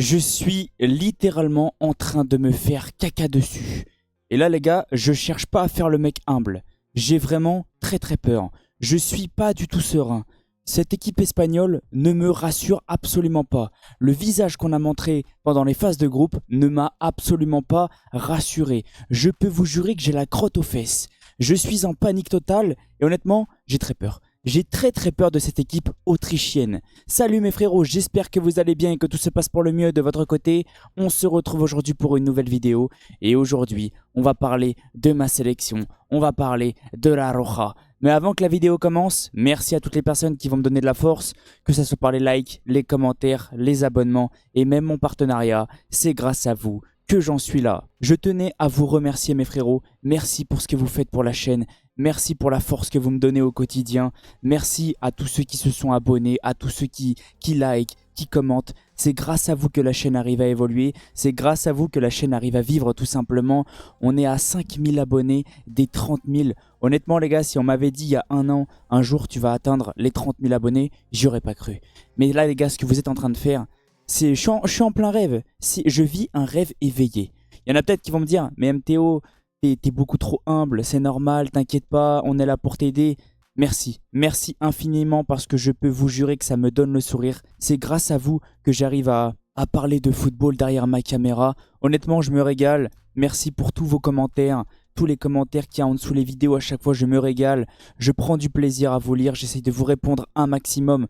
Je suis littéralement en train de me faire caca dessus. Et là les gars, je cherche pas à faire le mec humble. J'ai vraiment très peur. Je suis pas du tout serein. Cette équipe espagnole ne me rassure absolument pas. Le visage qu'on a montré pendant les phases de groupe ne m'a absolument pas rassuré. Je peux vous jurer que j'ai la crotte aux fesses. Je suis en panique totale et honnêtement, j'ai très peur. J'ai très peur de cette équipe autrichienne. Salut mes frérots, j'espère que vous allez bien et que tout se passe pour le mieux de votre côté. On se retrouve aujourd'hui pour une nouvelle vidéo. Et aujourd'hui, on va parler de ma sélection. On va parler de la Roja. Mais avant que la vidéo commence, merci à toutes les personnes qui vont me donner de la force. Que ce soit par les likes, les commentaires, les abonnements et même mon partenariat. C'est grâce à vous que j'en suis là. Je tenais à vous remercier mes frérots. Merci pour ce que vous faites pour la chaîne. Merci pour la force que vous me donnez au quotidien. Merci à tous ceux qui se sont abonnés, à tous ceux qui like, qui commentent. C'est grâce à vous que la chaîne arrive à évoluer. C'est grâce à vous que la chaîne arrive à vivre tout simplement. On est à 5000 abonnés des 30 000. Honnêtement les gars, si on m'avait dit il y a un an, un jour tu vas atteindre les 30 000 abonnés, j'y aurais pas cru. Mais là les gars, ce que vous êtes en train de faire, je suis en plein rêve. Je vis un rêve éveillé. Il y en a peut-être qui vont me dire, mais MTO, t'es beaucoup trop humble, c'est normal, t'inquiète pas, on est là pour t'aider. Merci, merci infiniment parce que je peux vous jurer que ça me donne le sourire. C'est grâce à vous que j'arrive à parler de football derrière ma caméra. Honnêtement, je me régale. Merci pour tous vos commentaires, tous les commentaires qu'il y a en dessous les vidéos. À chaque fois, je me régale. Je prends du plaisir à vous lire, j'essaie de vous répondre un maximum.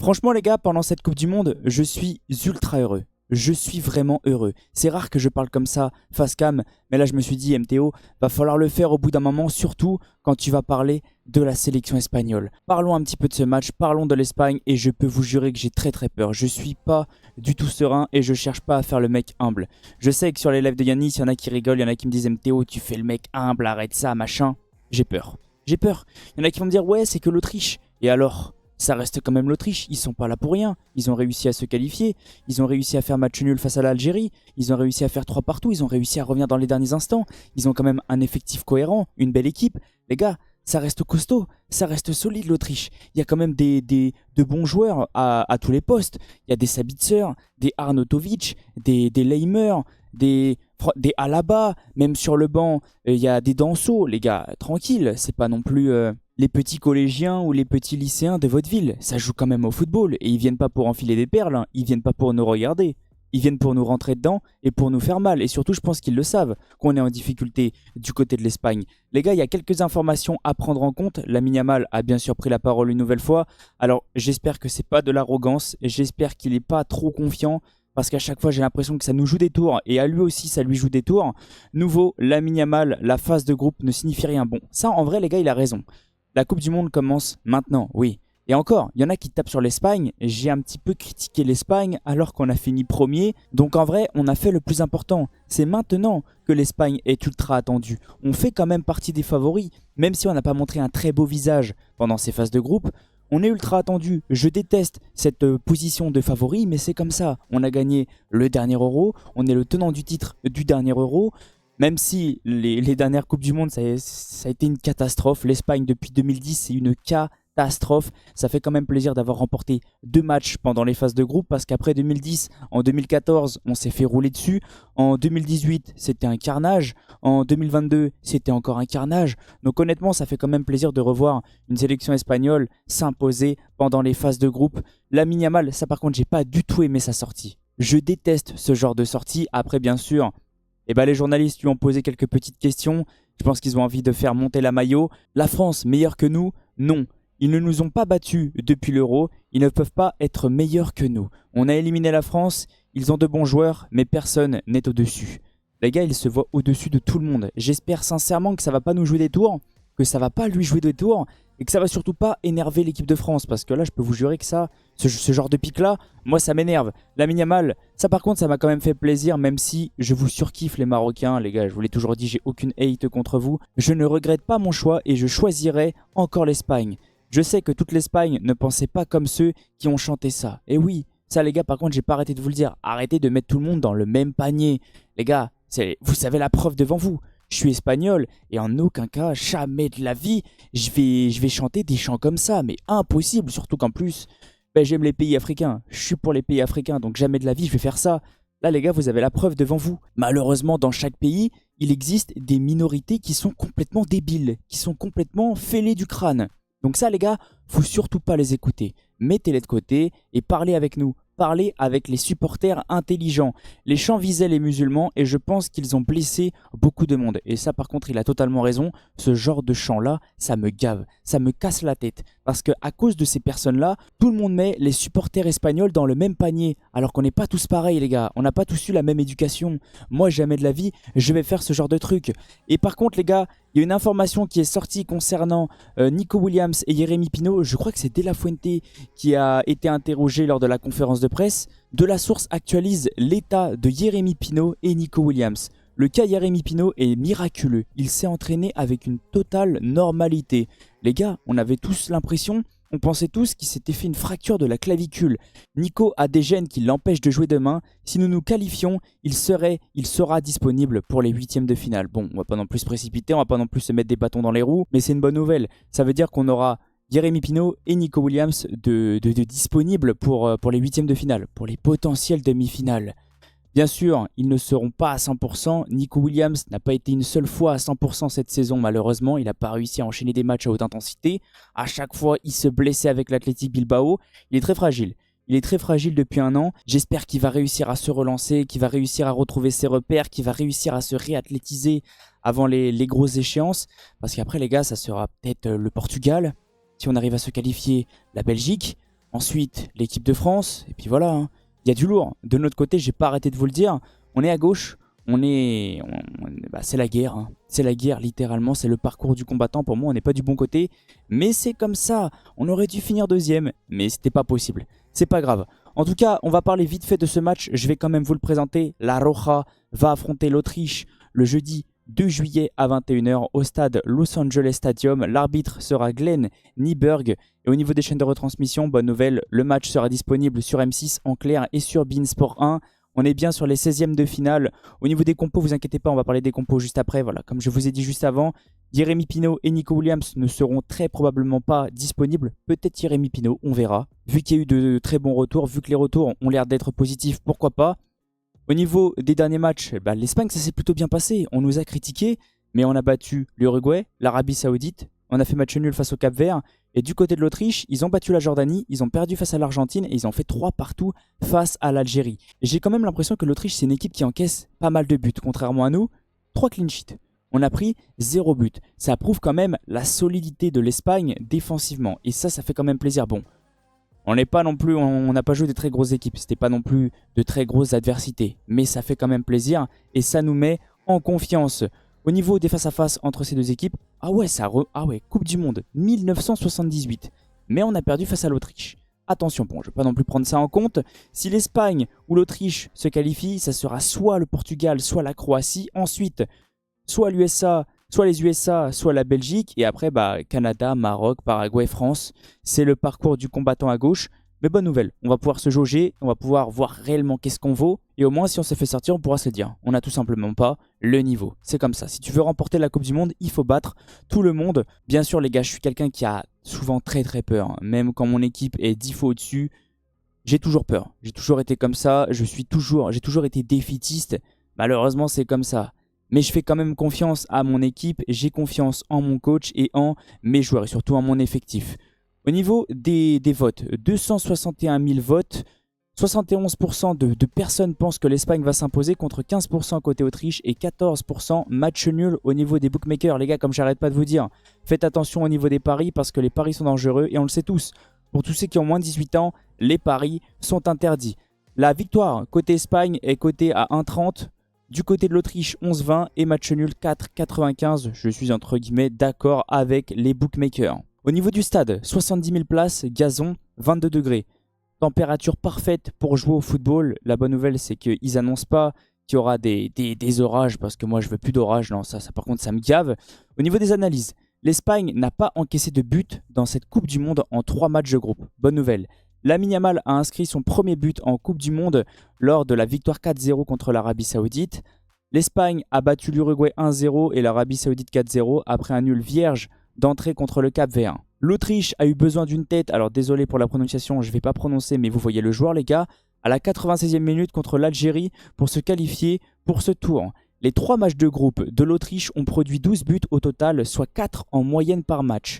Franchement les gars, pendant cette Coupe du Monde, je suis ultra heureux. Je suis vraiment heureux. C'est rare que je parle comme ça, face cam, mais là je me suis dit MTO, va falloir le faire au bout d'un moment, surtout quand tu vas parler de la sélection espagnole. Parlons un petit peu de ce match, parlons de l'Espagne et je peux vous jurer que j'ai très peur. Je suis pas du tout serein et je cherche pas à faire le mec humble. Je sais que sur les lives de Yanis, il y en a qui rigolent, il y en a qui me disent MTO, tu fais le mec humble, arrête ça, machin. J'ai peur. J'ai peur. Il y en a qui vont me dire ouais, c'est que l'Autriche. Et alors ? Ça reste quand même l'Autriche, ils sont pas là pour rien. Ils ont réussi à se qualifier, ils ont réussi à faire match nul face à l'Algérie, ils ont réussi à faire 3 partout, ils ont réussi à revenir dans les derniers instants. Ils ont quand même un effectif cohérent, une belle équipe. Les gars, ça reste costaud, ça reste solide l'Autriche. Il y a quand même de bons joueurs à tous les postes. Il y a des Sabitzer, des Arnautovic, des Leimer, des Alaba, même sur le banc, il y a des Danso. Les gars, tranquille, c'est pas non plus les petits collégiens ou les petits lycéens de votre ville. Ça joue quand même au football et ils viennent pas pour enfiler des perles, hein. Ils viennent pas pour nous regarder. Ils viennent pour nous rentrer dedans et pour nous faire mal. Et surtout, je pense qu'ils le savent, qu'on est en difficulté du côté de l'Espagne. Les gars, il y a quelques informations à prendre en compte. Lamine Yamal a bien sûr pris la parole une nouvelle fois. Alors, j'espère que c'est pas de l'arrogance. J'espère qu'il est pas trop confiant. Parce qu'à chaque fois, j'ai l'impression que ça nous joue des tours. Et à lui aussi, ça lui joue des tours. Nouveau, Lamine Yamal, la phase de groupe ne signifie rien. Bon, ça, en vrai, les gars, il a raison. La Coupe du Monde commence maintenant, oui. Et encore, il y en a qui tapent sur l'Espagne. J'ai un petit peu critiqué l'Espagne alors qu'on a fini premier. Donc en vrai, on a fait le plus important. C'est maintenant que l'Espagne est ultra attendue. On fait quand même partie des favoris. Même si on n'a pas montré un très beau visage pendant ces phases de groupe, on est ultra attendu. Je déteste cette position de favori, mais c'est comme ça. On a gagné le dernier Euro. On est le tenant du titre du dernier Euro. Même si les dernières Coupes du Monde, ça a été une catastrophe. L'Espagne, depuis 2010, c'est une catastrophe. Ça fait quand même plaisir d'avoir remporté 2 matchs pendant les phases de groupe. Parce qu'après 2010, en 2014, on s'est fait rouler dessus. En 2018, c'était un carnage. En 2022, c'était encore un carnage. Donc honnêtement, ça fait quand même plaisir de revoir une sélection espagnole s'imposer pendant les phases de groupe. Lamine Yamal, ça par contre, j'ai pas du tout aimé sa sortie. Je déteste ce genre de sortie. Après, bien sûr... Et les journalistes lui ont posé quelques petites questions. Je pense qu'ils ont envie de faire monter la maillot. La France, meilleure que nous? Non. Ils ne nous ont pas battus depuis l'Euro. Ils ne peuvent pas être meilleurs que nous. On a éliminé la France. Ils ont de bons joueurs, mais personne n'est au-dessus. Les gars, ils se voient au-dessus de tout le monde. J'espère sincèrement que ça va pas nous jouer des tours, que ça va pas lui jouer des tours, et que ça va surtout pas énerver l'équipe de France. Parce que là, je peux vous jurer que ça, ce genre de pic-là, moi, ça m'énerve. Lamine Yamal, ça par contre, ça m'a quand même fait plaisir, même si je vous surkiffe les Marocains. Les gars, je vous l'ai toujours dit, j'ai aucune hate contre vous. Je ne regrette pas mon choix et je choisirai encore l'Espagne. Je sais que toute l'Espagne ne pensait pas comme ceux qui ont chanté ça. Et oui, ça les gars, par contre, j'ai pas arrêté de vous le dire. Arrêtez de mettre tout le monde dans le même panier. Les gars, vous savez la preuve devant vous. Je suis espagnol et en aucun cas, jamais de la vie, je vais chanter des chants comme ça. Mais impossible, surtout qu'en plus, Ben, j'aime les pays africains, je suis pour les pays africains, donc jamais de la vie je vais faire ça. Là les gars, vous avez la preuve devant vous. Malheureusement, dans chaque pays, il existe des minorités qui sont complètement débiles, qui sont complètement fêlées du crâne. Donc ça les gars, faut surtout pas les écouter. Mettez-les de côté et parlez avec nous. Parler avec les supporters intelligents. Les chants visaient les musulmans et je pense qu'ils ont blessé beaucoup de monde. Et ça par contre il a totalement raison, ce genre de chant là, ça me gave, ça me casse la tête. Parce que à cause de ces personnes là, tout le monde met les supporters espagnols dans le même panier. Alors qu'on n'est pas tous pareils les gars, on n'a pas tous eu la même éducation. Moi jamais de la vie, je vais faire ce genre de truc. Et par contre les gars, il y a une information qui est sortie concernant Nico Williams et Jérémy Pino. Je crois que c'est De La Fuente qui a été interrogé lors de la conférence de presse. De la source actualise l'état de Jérémy Pino et Nico Williams. Le cas Jérémy Pino est miraculeux. Il s'est entraîné avec une totale normalité. Les gars, on avait tous l'impression, on pensait tous qu'il s'était fait une fracture de la clavicule. Nico a des gènes qui l'empêchent de jouer demain. Si nous nous qualifions, il sera disponible pour les huitièmes de finale. Bon, on va pas non plus se précipiter, on va pas non plus se mettre des bâtons dans les roues, mais c'est une bonne nouvelle. Ça veut dire qu'on aura Jérémy Pino et Nico Williams de disponibles pour les huitièmes de finale, pour les potentielles demi-finales. Bien sûr, ils ne seront pas à 100%. Nico Williams n'a pas été une seule fois à 100% cette saison, malheureusement. Il n'a pas réussi à enchaîner des matchs à haute intensité. À chaque fois, il se blessait avec l'Athletic Bilbao. Il est très fragile. Il est très fragile depuis un an. J'espère qu'il va réussir à se relancer, qu'il va réussir à retrouver ses repères, qu'il va réussir à se réathlétiser avant les grosses échéances. Parce qu'après, les gars, ça sera peut-être le Portugal. Si on arrive à se qualifier, la Belgique. Ensuite, l'équipe de France. Et puis voilà, hein. Il y a du lourd. De notre côté, j'ai pas arrêté de vous le dire. On est à gauche. C'est la guerre. Hein. C'est la guerre, littéralement. C'est le parcours du combattant. Pour moi, on n'est pas du bon côté. Mais c'est comme ça. On aurait dû finir deuxième. Mais c'était pas possible. C'est pas grave. En tout cas, on va parler vite fait de ce match. Je vais quand même vous le présenter. La Roja va affronter l'Autriche le jeudi 2 juillet à 21h au stade Los Angeles Stadium. L'arbitre sera Glenn Nyberg. Et au niveau des chaînes de retransmission, bonne nouvelle, le match sera disponible sur M6 en clair et sur beIN Sport 1. On est bien sur les 16e de finale. Au niveau des compos, vous inquiétez pas, on va parler des compos juste après. Voilà, comme je vous ai dit juste avant, Jérémy Pino et Nico Williams ne seront très probablement pas disponibles. Peut-être Jérémy Pino, on verra. Vu qu'il y a eu de très bons retours, vu que les retours ont l'air d'être positifs, pourquoi pas. Au niveau des derniers matchs, l'Espagne, ça s'est plutôt bien passé. On nous a critiqué, mais on a battu l'Uruguay, l'Arabie Saoudite. On a fait match nul face au Cap-Vert. Et du côté de l'Autriche, ils ont battu la Jordanie, ils ont perdu face à l'Argentine et ils ont fait 3 partout face à l'Algérie. J'ai quand même l'impression que l'Autriche, c'est une équipe qui encaisse pas mal de buts. Contrairement à nous, 3 clean sheets. On a pris 0 but. Ça prouve quand même la solidité de l'Espagne défensivement. Et ça fait quand même plaisir. Bon, on n'est pas non plus, on n'a pas joué de très grosses équipes. C'était pas non plus de très grosses adversités. Mais ça fait quand même plaisir et ça nous met en confiance. Au niveau des face-à-face entre ces deux équipes, Coupe du Monde 1978. Mais on a perdu face à l'Autriche. Attention, bon, je ne vais pas non plus prendre ça en compte. Si l'Espagne ou l'Autriche se qualifient, ça sera soit le Portugal, soit la Croatie. Ensuite, soit les USA, soit la Belgique. Et après, Canada, Maroc, Paraguay, France. C'est le parcours du combattant à gauche. Mais bonne nouvelle, on va pouvoir se jauger, on va pouvoir voir réellement qu'est-ce qu'on vaut. Et au moins, si on se fait sortir, on pourra se le dire. On n'a tout simplement pas le niveau. C'est comme ça. Si tu veux remporter la Coupe du Monde, il faut battre tout le monde. Bien sûr, les gars, je suis quelqu'un qui a souvent très très peur. Même quand mon équipe est 10 fois au-dessus, j'ai toujours peur. J'ai toujours été comme ça. J'ai toujours été défaitiste. Malheureusement, c'est comme ça. Mais je fais quand même confiance à mon équipe. J'ai confiance en mon coach et en mes joueurs et surtout en mon effectif. Au niveau des votes, 261 000 votes, 71% de personnes pensent que l'Espagne va s'imposer contre 15% côté Autriche et 14% match nul au niveau des bookmakers. Les gars, comme j'arrête pas de vous dire, faites attention au niveau des paris parce que les paris sont dangereux et on le sait tous. Pour tous ceux qui ont moins de 18 ans, les paris sont interdits. La victoire côté Espagne est cotée à 1,30. Du côté de l'Autriche, 11,20 et match nul 4,95. Je suis entre guillemets d'accord avec les bookmakers. Au niveau du stade, 70 000 places, gazon, 22 degrés. Température parfaite pour jouer au football. La bonne nouvelle, c'est qu'ils n'annoncent pas qu'il y aura des orages, parce que moi, je veux plus d'orages. Non, ça par contre, ça me gave. Au niveau des analyses, l'Espagne n'a pas encaissé de but dans cette Coupe du Monde en 3 matchs de groupe. Bonne nouvelle. Lamine Yamal a inscrit son premier but en Coupe du Monde lors de la victoire 4-0 contre l'Arabie Saoudite. L'Espagne a battu l'Uruguay 1-0 et l'Arabie Saoudite 4-0 après un nul vierge d'entrée contre le Cap-Vert. L'Autriche a eu besoin d'une tête. Alors désolé pour la prononciation, je ne vais pas prononcer, mais vous voyez le joueur les gars. À la 96e minute contre l'Algérie pour se qualifier pour ce tour. Les 3 matchs de groupe de l'Autriche ont produit 12 buts au total, soit 4 en moyenne par match.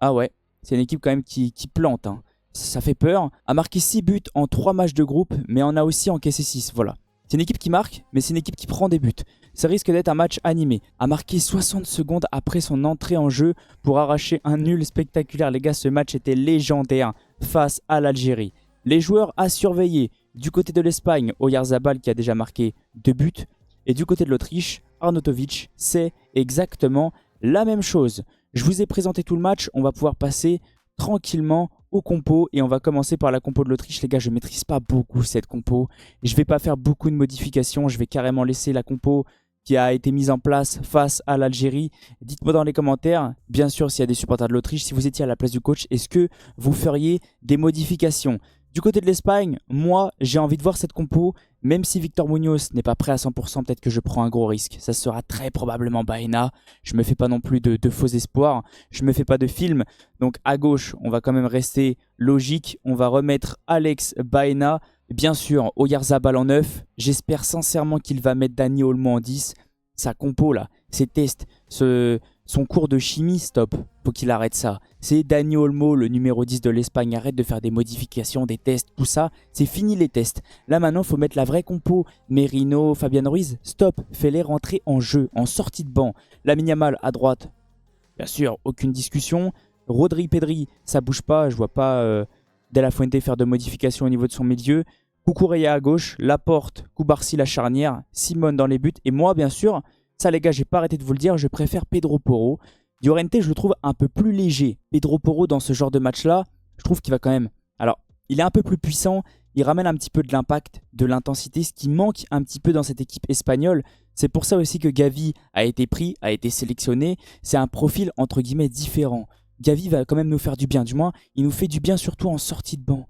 Ah ouais, c'est une équipe quand même qui plante. Hein. Ça fait peur. A marqué 6 buts en 3 matchs de groupe, mais en a aussi encaissé 6. Voilà. C'est une équipe qui marque, mais c'est une équipe qui prend des buts. Ça risque d'être un match animé. A marqué 60 secondes après son entrée en jeu pour arracher un nul spectaculaire. Les gars, ce match était légendaire face à l'Algérie. Les joueurs à surveiller. Du côté de l'Espagne, Oyarzabal qui a déjà marqué 2 buts. Et du côté de l'Autriche, Arnautovic, c'est exactement la même chose. Je vous ai présenté tout le match. On va pouvoir passer tranquillement au compo et on va commencer par la compo de l'Autriche. Les gars, je ne maîtrise pas beaucoup cette compo. Je ne vais pas faire beaucoup de modifications. Je vais carrément laisser la compo qui a été mise en place face à l'Algérie. Dites-moi dans les commentaires, bien sûr, s'il y a des supporters de l'Autriche, si vous étiez à la place du coach, est-ce que vous feriez des modifications? Du côté de l'Espagne, moi, j'ai envie de voir cette compo. Même si Victor Munoz n'est pas prêt à 100%, peut-être que je prends un gros risque. Ça sera très probablement Baena. Je ne me fais pas non plus de faux espoirs. Je ne me fais pas de film. Donc à gauche, on va quand même rester logique. On va remettre Alex Baena. Bien sûr, Oyarzabal en 9. J'espère sincèrement qu'il va mettre Dani Olmo en 10. Sa compo là, ses tests, son cours de chimie, stop. Faut qu'il arrête ça. C'est Dani Olmo, le numéro 10 de l'Espagne. Arrête de faire des modifications, des tests, tout ça. C'est fini les tests. Là maintenant, il faut mettre la vraie compo. Merino, Fabian Ruiz, stop. Fais-les rentrer en jeu, en sortie de banc. Lamine Yamal à droite. Bien sûr, aucune discussion. Rodri, Pedri, ça bouge pas. Je vois pas De La Fuente faire de modifications au niveau de son milieu. Cucurella à gauche, Laporte, Koubarsi la charnière, Simone dans les buts. Et moi, bien sûr, ça les gars, j'ai pas arrêté de vous le dire, je préfère Pedro Porro. Llorente, je le trouve un peu plus léger. Pedro Porro, dans ce genre de match-là, je trouve qu'il va quand même... Alors, il est un peu plus puissant, il ramène un petit peu de l'impact, de l'intensité, ce qui manque un petit peu dans cette équipe espagnole. C'est pour ça aussi que Gavi a été pris, a été sélectionné. C'est un profil, entre guillemets, différent. Gavi va quand même nous faire du bien, du moins, il nous fait du bien surtout en sortie de banc.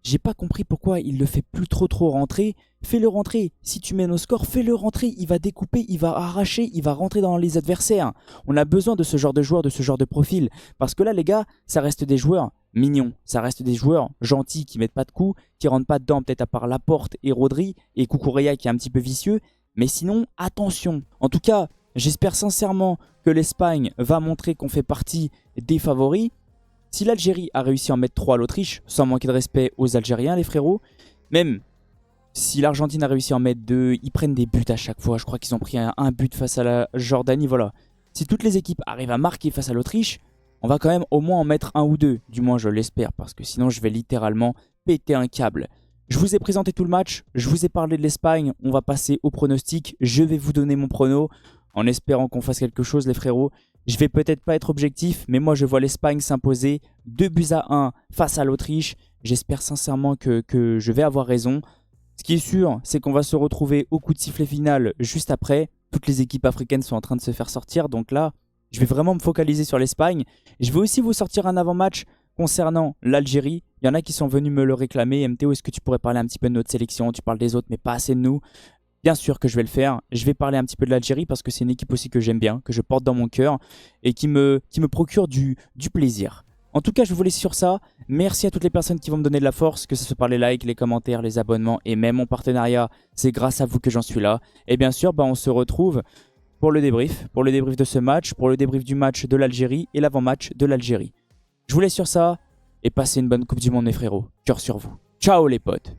J'ai pas compris pourquoi il le fait plus trop rentrer. Fais-le rentrer. Si tu mènes au score, fais-le rentrer. Il va découper, il va arracher, il va rentrer dans les adversaires. On a besoin de ce genre de joueurs, de ce genre de profil. Parce que là, les gars, ça reste des joueurs mignons. Ça reste des joueurs gentils qui mettent pas de coups, qui rentrent pas dedans, peut-être à part Laporte et Rodri et Cucurella qui est un petit peu vicieux. Mais sinon, attention. En tout cas, j'espère sincèrement que l'Espagne va montrer qu'on fait partie des favoris. Si l'Algérie a réussi à en mettre 3 à l'Autriche, sans manquer de respect aux Algériens, les frérots, même si l'Argentine a réussi à en mettre 2, ils prennent des buts à chaque fois. Je crois qu'ils ont pris un but face à la Jordanie, voilà. Si toutes les équipes arrivent à marquer face à l'Autriche, on va quand même au moins en mettre 1 ou 2. Du moins, je l'espère, parce que sinon, je vais littéralement péter un câble. Je vous ai présenté tout le match, je vous ai parlé de l'Espagne, on va passer au pronostic. Je vais vous donner mon prono, en espérant qu'on fasse quelque chose, les frérots. Je vais peut-être pas être objectif, mais moi je vois l'Espagne s'imposer 2-1 face à l'Autriche. J'espère sincèrement que je vais avoir raison. Ce qui est sûr, c'est qu'on va se retrouver au coup de sifflet final juste après. Toutes les équipes africaines sont en train de se faire sortir, donc là, je vais vraiment me focaliser sur l'Espagne. Je vais aussi vous sortir un avant-match concernant l'Algérie. Il y en a qui sont venus me le réclamer. MTO, est-ce que tu pourrais parler un petit peu de notre sélection? Tu parles des autres, mais pas assez de nous. Bien sûr que je vais le faire. Je vais parler un petit peu de l'Algérie parce que c'est une équipe aussi que j'aime bien, que je porte dans mon cœur et qui me procure du plaisir. En tout cas, je vais vous laisser sur ça. Merci à toutes les personnes qui vont me donner de la force, que ce soit par les likes, les commentaires, les abonnements et même mon partenariat. C'est grâce à vous que j'en suis là. Et bien sûr, on se retrouve pour le débrief de ce match, pour le débrief du match de l'Algérie et l'avant-match de l'Algérie. Je vous laisse sur ça et passez une bonne Coupe du Monde, mes frérots. Cœur sur vous. Ciao les potes.